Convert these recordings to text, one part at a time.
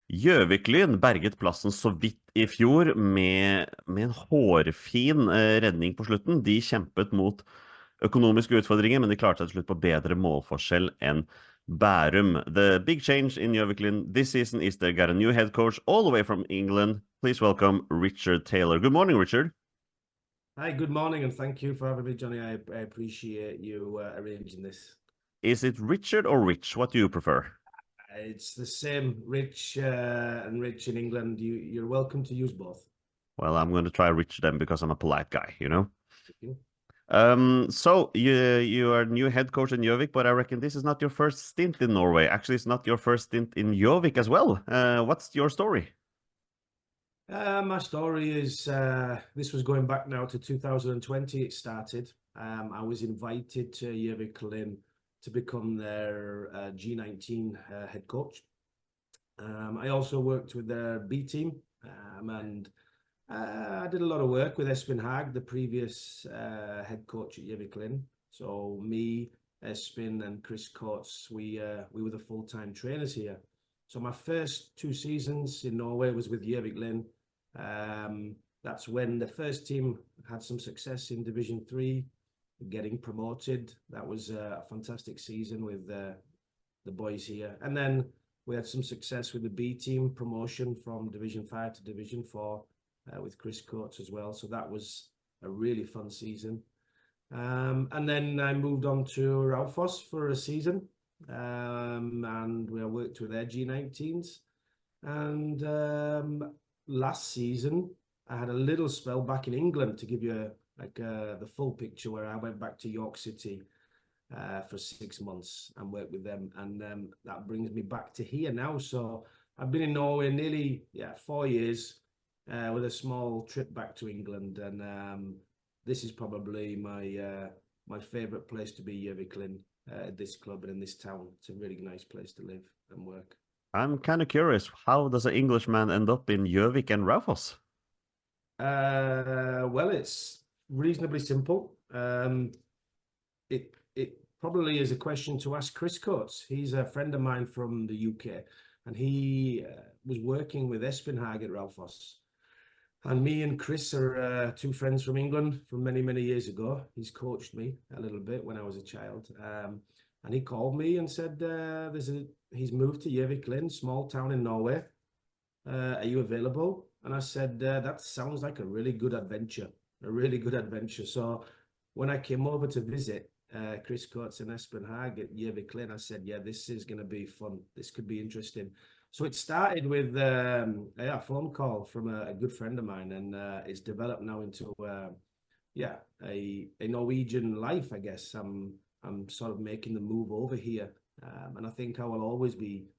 GJØVIK-LYN berget plassen så vidt i fjor med en hårfin redning på slutten. De kjempet mot økonomiske utfordringer, men de klarte seg til slutt på bedre målforskjell enn Bærum. The big change in GJØVIK-LYN this season is they got a new head coach all the way from England. Please welcome Richard Taylor. Good morning, Richard. Hi, good morning, and thank you for having me, Johnny. I appreciate you arranging this. Is it Richard or Rich? What do you prefer? It's the same, Rich and Rich in England. You're welcome to use both. Well, I'm going to try Rich then because I'm a polite guy, you know? Thank you. So you are new head coach in Gjøvik, but I reckon this is not your first stint in Norway. Actually, it's not your first stint in Gjøvik as well. What's your story? My story is this was going back now to 2020. It started. I was invited to GJØVIK-LYN to become their G19 head coach. I also worked with their B team, and I did a lot of work with Espen Haag, the previous head coach at GJØVIK-LYN. So me, Espen, and Chris Coates, we were the full-time trainers here. So my first 2 seasons in Norway was with GJØVIK-LYN. That's when the first team had some success in Division 3, getting promoted. That was a fantastic season with the boys here. And then we had some success with the B team, promotion from Division 5 to Division 4 with Chris Coates as well. So that was a really fun season. And then I moved on to Raufoss for a season, and we worked with their G19s. And last season, I had a little spell back in England to give you the full picture, where I went back to York City for 6 months and worked with them. And that brings me back to here now. So I've been in Norway nearly 4 years with a small trip back to England. And this is probably my favorite place to be, GJØVIK-LYN, this club and in this town. It's a really nice place to live and work. I'm kind of curious, how does an Englishman end up in Gjøvik and Raufoss? Well, it's reasonably simple. It probably is a question to ask Chris Coates. He's a friend of mine from the UK, and he was working with Espen Haag at Raufoss. And me and Chris are 2 friends from England from many, many years ago. He's coached me a little bit when I was a child. And he called me and said, he's moved to GJØVIK-LYN, small town in Norway. Are you available? And I said, that sounds like a really good adventure, So when I came over to visit Chris Coates and Espen Haag at GJØVIK-LYN, I said, yeah, this is going to be fun. This could be interesting. So it started with a phone call from a good friend of mine, and it's developed now into a Norwegian life, I guess. I'm sort of making the move over here, and I think I will always be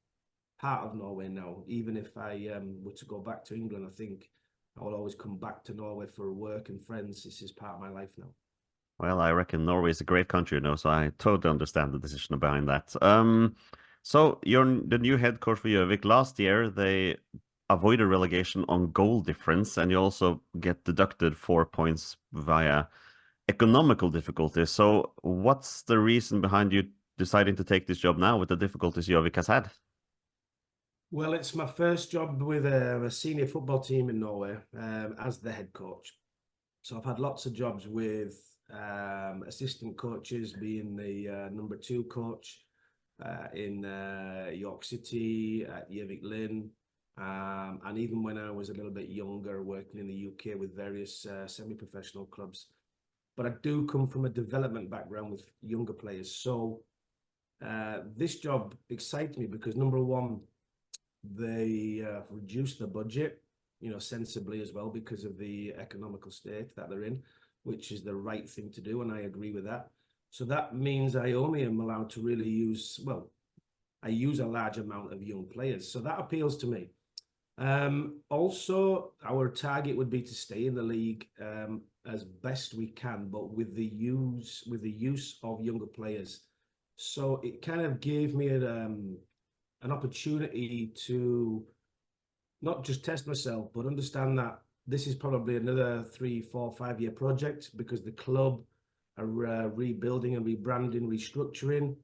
part of Norway now. Even if I were to go back to England, I think I will always come back to Norway for work and friends. This is part of my life now. Well, I reckon Norway is a great country, you know, so I totally understand the decision behind that. So you're the new head coach for Gjøvik. Last year, they avoided relegation on goal difference, and you also get deducted 4 points via economical difficulties. So what's the reason behind you deciding to take this job now with the difficulties Gjøvik has had? Well, it's my first job with a senior football team in Norway as the head coach. So I've had lots of jobs with assistant coaches, being the number 2 coach in York City at GJØVIK-LYN, and even when I was a little bit younger, working in the UK with various semi-professional clubs. But I do come from a development background with younger players. So this job excites me because, number one, they reduced the budget, sensibly as well, because of the economical state that they're in, which is the right thing to do, and I agree with that. So that means I only am allowed to really use, I use a large amount of young players. So that appeals to me. Also, our target would be to stay in the league as best we can, but with the use of younger players. So it kind of gave me an opportunity to not just test myself, but understand that this is probably another 3, 4, 5-year project, because the club are rebuilding and rebranding, restructuring.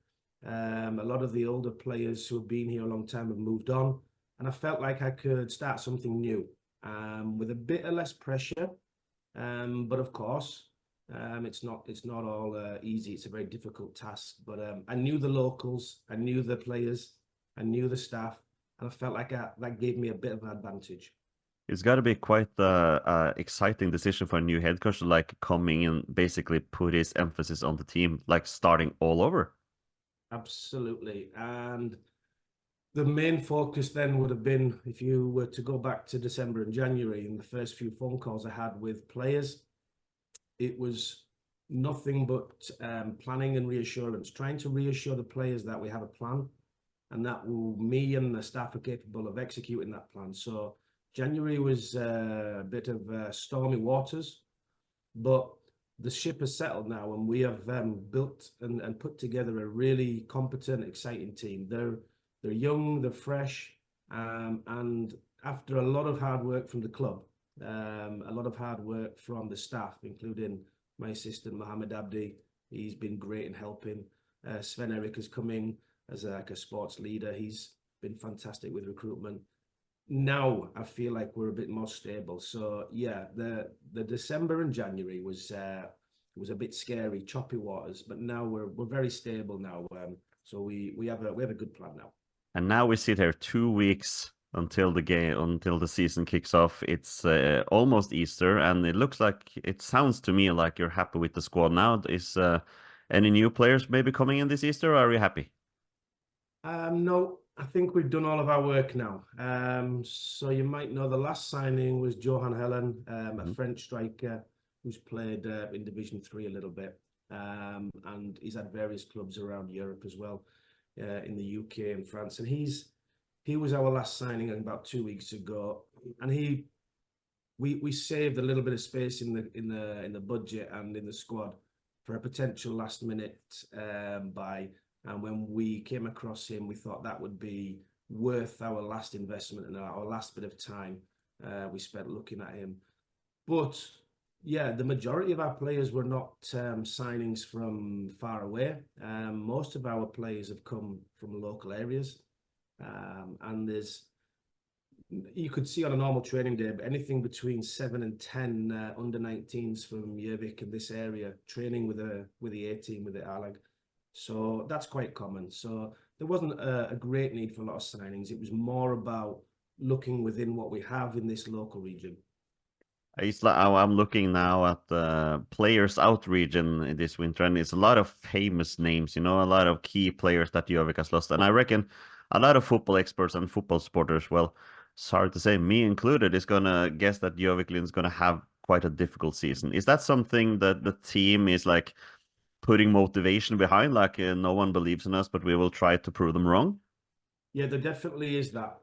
A lot of the older players who have been here a long time have moved on. and I felt like I could start something new with a bit of less pressure. But of course, it's not all easy. It's a very difficult task. But I knew the locals, I knew the players, I knew the staff, and I felt like that gave me a bit of an advantage. It's got to be quite exciting decision for a new head coach to like coming and basically put his emphasis on the team, like starting all over. Absolutely. And the main focus then would have been, if you were to go back to December and January, and the first few phone calls I had with players, it was nothing but planning and reassurance, trying to reassure the players that we have a plan and that me and the staff are capable of executing that plan. So January was a bit of stormy waters, but the ship has settled now, and we have built and put together a really competent, exciting team. They're young, they're fresh, and after a lot of hard work from the club, a lot of hard work from the staff, including my assistant Mohammed Abdi. He's been great in helping. Sven Erik has come in as like a sports leader. He's been fantastic with recruitment. Now I feel like we're a bit more stable. So yeah, the December and January was a bit scary, choppy waters, but now we're very stable now. So we have a good plan now. And now we sit here 2 weeks until the game, until the season kicks off. It's almost Easter, and it looks like, it sounds to me like you're happy with the squad now. Is any new players maybe coming in this Easter, or are you happy? No, I think we've done all of our work now. So you might know the last signing was Johan Helen, a French striker who's played in Division 3 a little bit. And he's had various clubs around Europe as well, in the UK and France. And he was our last signing about 2 weeks ago. And we saved a little bit of space in the budget and in the squad for a potential last minute buy. And when we came across him, we thought that would be worth our last investment and our last bit of time we spent looking at him. But yeah, the majority of our players were not signings from far away. Most of our players have come from local areas. And you could see on a normal training day, but anything between 7 and 10 under 19s from Gjøvik in this area, training with the A team, with the A-lag. So that's quite common. So there wasn't a great need for a lot of signings. It was more about looking within what we have in this local region. It's like I'm looking now at the players out region this winter, and it's a lot of famous names, a lot of key players that Gjøvik has lost. And I reckon a lot of football experts and football supporters, well, sorry to say, me included, is gonna guess that GJØVIK-LYN is gonna have quite a difficult season. Is that something that the team is like putting motivation behind? Like no one believes in us, but we will try to prove them wrong? Yeah, there definitely is that.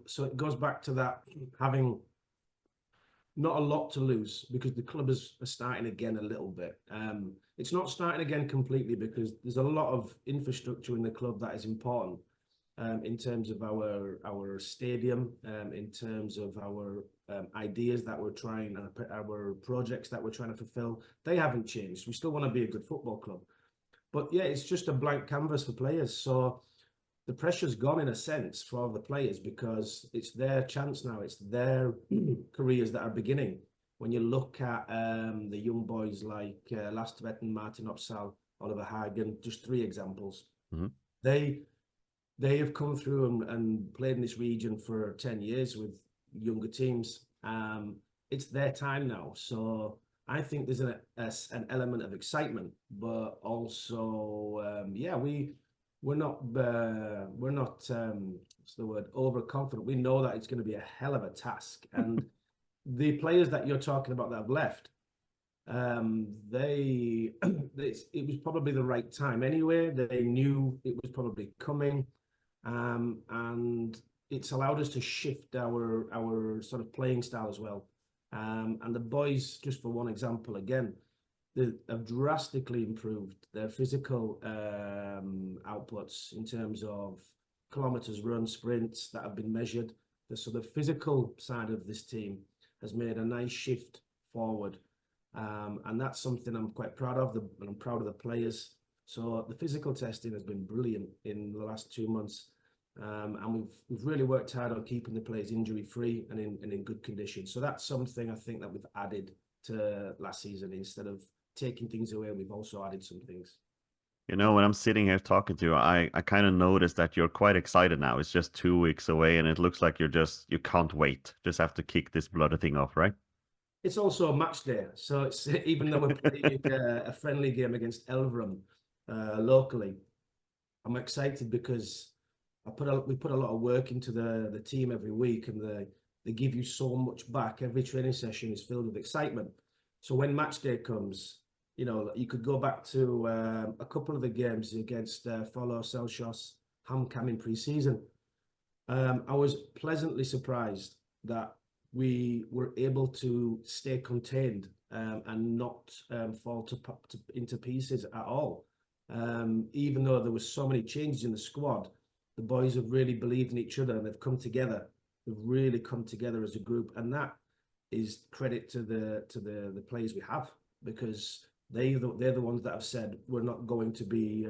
So it goes back to that having not a lot to lose, because the club is starting again a little bit. It's not starting again completely because there's a lot of infrastructure in the club that is important, in terms of our stadium, in terms of our ideas that we're trying, our projects that we're trying to fulfill. They haven't changed. We still want to be a good football club. But yeah, it's just a blank canvas for players. So the pressure's gone in a sense for the players because it's their chance now. It's their careers that are beginning. When you look at the young boys like Lastvetten, Martin Opsal, Oliver Hagen, just three examples. Mm-hmm. They have come through and played in this region for 10 years with younger teams. It's their time now. So I think there's an element of excitement, but also, yeah, we're not what's the word, overconfident. We know that it's going to be a hell of a task. And the players that you're talking about that have left, it was probably the right time anyway. They knew it was probably coming. And it's allowed us to shift our sort of playing style as well. And the boys, just for one example, again, they have drastically improved their physical outputs in terms of kilometers run, sprints that have been measured. So the physical side of this team has made a nice shift forward. And that's something I'm quite proud of, and I'm proud of the players. So the physical testing has been brilliant in the last 2 months. And we've really worked hard on keeping the players injury free and in good condition. So that's something I think that we've added to last season. Instead of taking things away, we've also added some things. You know, when I'm sitting here talking to you, I kind of noticed that you're quite excited now. It's just 2 weeks away, and it looks like you can't wait. Just have to kick this bloody thing off, right? It's also a match day, so it's even though we're playing a friendly game against Elverum locally, I'm excited because we put a lot of work into the team every week, and they give you so much back. Every training session is filled with excitement. So when match day comes, you know, you could go back to a couple of the games against Follow, Selchos, HamKam in pre-season. I was pleasantly surprised that we were able to stay contained and not fall into pieces at all. Even though there was so many changes in the squad, the boys have really believed in each other and they've come together. They've really come together as a group, and that is credit to the players we have, because they're the ones that have said we're not going to be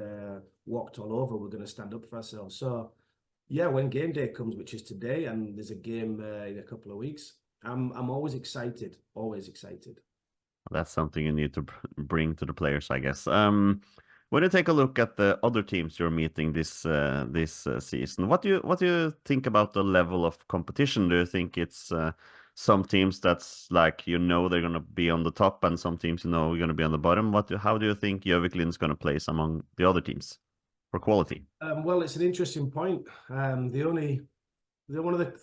walked all over. We're going to stand up for ourselves. So yeah, when game day comes, which is today, and there's a game in a couple of weeks, I'm always excited, always excited. That's something you need to bring to the players, I guess. When you take a look at the other teams you're meeting this season, what do you think about the level of competition? Do you think it's some teams that's like they're gonna be on the top, and some teams are gonna be on the bottom? How do you think Gjøvik-LYN is gonna place among the other teams for quality? Well, it's an interesting point. One of the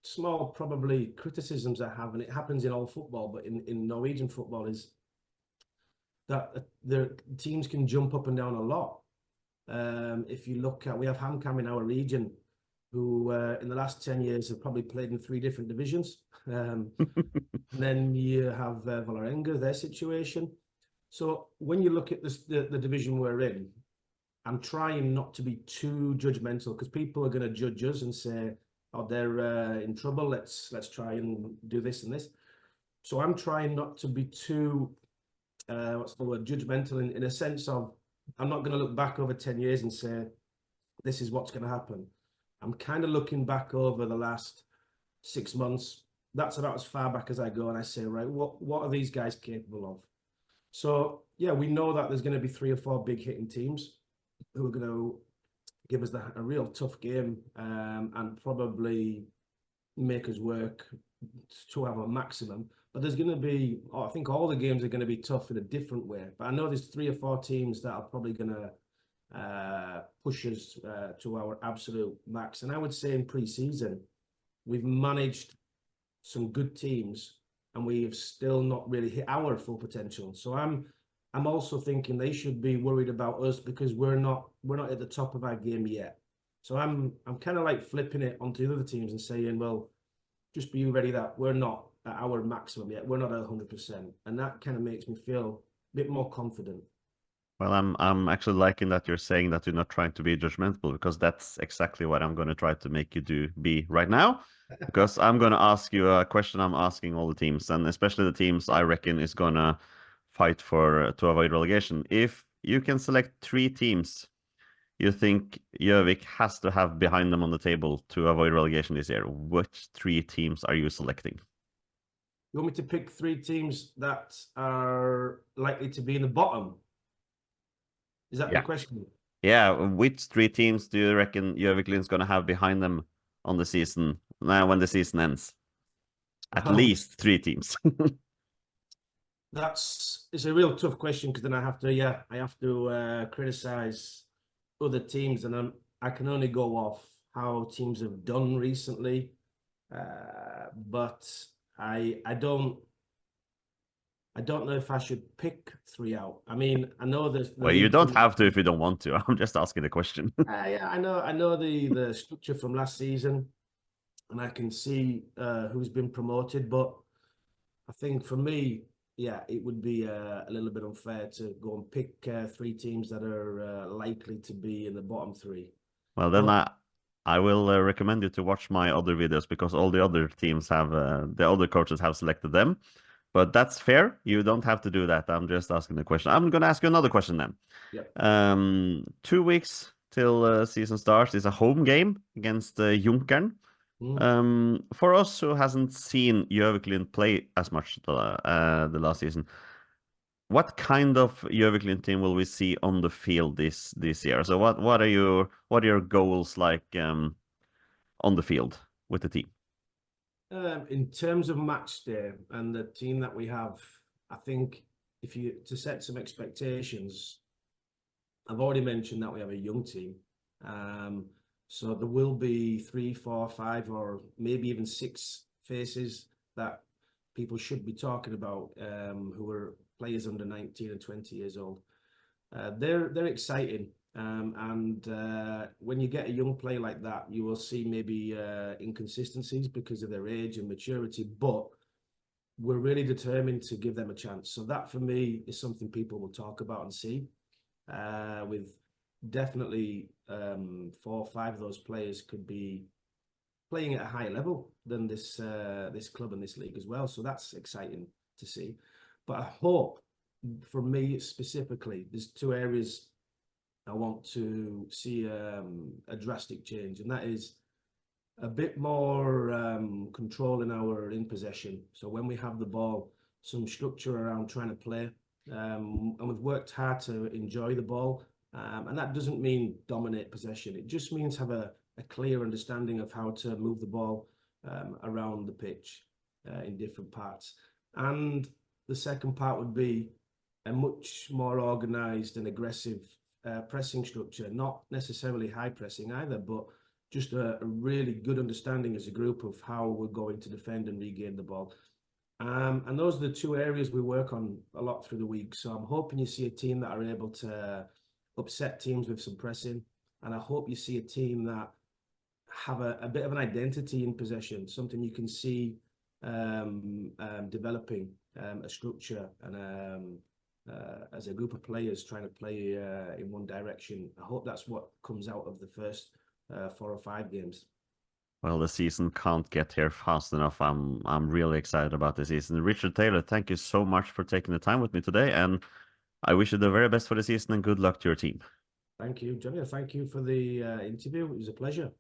small probably criticisms I have, and it happens in all football, but in Norwegian football, is that the teams can jump up and down a lot. If you look at, we have HamKam in our region, who in the last 10 years have probably played in 3 different divisions. And then you have Vålerenga, their situation. So when you look at the division we're in, I'm trying not to be too judgmental, because people are going to judge us and say, "Oh, they're in trouble. Let's try and do this and this." So I'm trying not to be too what's the word, judgmental, in a sense of, I'm not going to look back over 10 years and say this is what's going to happen. I'm kind of looking back over the last 6 months. That's about as far back as I go, and I say, right, what are these guys capable of? So yeah, we know that there's going to be 3 or 4 big hitting teams who are going to give us a real tough game, and probably make us work to have a maximum. But there's going to be, I think all the games are going to be tough in a different way. But I know there's 3 or 4 teams that are probably going to push us to our absolute max. And I would say in pre-season, we've managed some good teams, and we have still not really hit our full potential. So I'm also thinking they should be worried about us, because we're not at the top of our game yet. So I'm kind of like flipping it onto the other teams and saying, well, just be ready that we're not at our maximum yet. We're not at 100%, and that kind of makes me feel a bit more confident. Well, I'm actually liking that you're saying that you're not trying to be judgmental, because that's exactly what I'm going to try to make you be right now. Because I'm going to ask you a question I'm asking all the teams, and especially the teams I reckon is going to fight to avoid relegation. If you can select 3 teams you think Gjøvik has to have behind them on the table to avoid relegation this year, which 3 teams are you selecting? You want me to pick 3 teams that are likely to be in the bottom? Is that the question? Yeah, which 3 teams do you reckon Gjøvik-LYN is going to have behind them on the season, when the season ends? At least 3 teams. It's a real tough question, because then I have to criticize other teams, and I can only go off how teams have done recently. But I don't know if I should pick 3 out. I mean, I know the Well, you league don't from, have to if you don't want to. I'm just asking the question. yeah, I know the structure from last season, and I can see who's been promoted. But I think for me, yeah, it would be a little bit unfair to go and pick 3 teams that are likely to be in the bottom 3. Well, then But I will recommend you to watch my other videos, because all the other teams have the other coaches have selected them. But that's fair. You don't have to do that. I'm just asking the question. I'm going to ask you another question then. yeah, 2 weeks till season starts is a home game against Junkeren. For us who hasn't seen GJØVIK-LYN play as much the last season, what kind of GJØVIK-LYN team will we see on the field this year? So what are your goals like on the field with the team? In terms of match day and the team that we have, I think if you to set some expectations, I've already mentioned that we have a young team. So there will be 3, 4, 5, or maybe even 6 faces that people should be talking about, who are players under 19 and 20 years old. They're exciting. And when you get a young player like that, you will see maybe inconsistencies because of their age and maturity, but we're really determined to give them a chance. So that for me is something people will talk about and see, with definitely 4 or 5 of those players could be playing at a higher level than this club and this league as well. So that's exciting to see. But I hope, for me specifically, there's 2 areas I want to see a drastic change, and that is a bit more control in our in possession. So when we have the ball, some structure around trying to play, and we've worked hard to enjoy the ball, and that doesn't mean dominate possession. It just means have a clear understanding of how to move the ball around the pitch in different parts. And the second part would be a much more organised and aggressive pressing structure, not necessarily high pressing either, but just a really good understanding as a group of how we're going to defend and regain the ball. And those are the 2 areas we work on a lot through the week. So I'm hoping you see a team that are able to upset teams with some pressing, and I hope you see a team that have a bit of an identity in possession, something you can see developing, a structure, and as a group of players trying to play in one direction. I hope that's what comes out of the first 4 or 5 games. Well, the season can't get here fast enough. I'm really excited about the season. Richard Taylor, thank you so much for taking the time with me today, and I wish you the very best for the season and good luck to your team. Thank you, Johnny. Thank you for the interview. It was a pleasure.